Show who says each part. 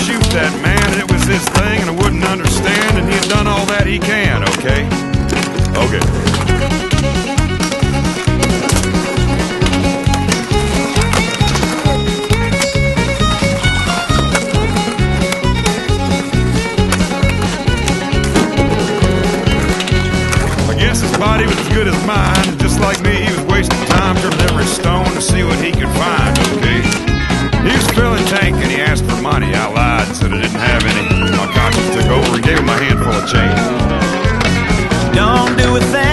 Speaker 1: shoot that man, and it was his thing, and I wouldn't understand, and he's done all that he can, okay? Okay. I guess his body was as good as mine, and just like me, he was wasting time trimming every stone to see what he could find, okay? He was filling tank and he asked for money. I lied and said I didn't have any. My conscience took over and gave him a handful of change.
Speaker 2: Don't do a thing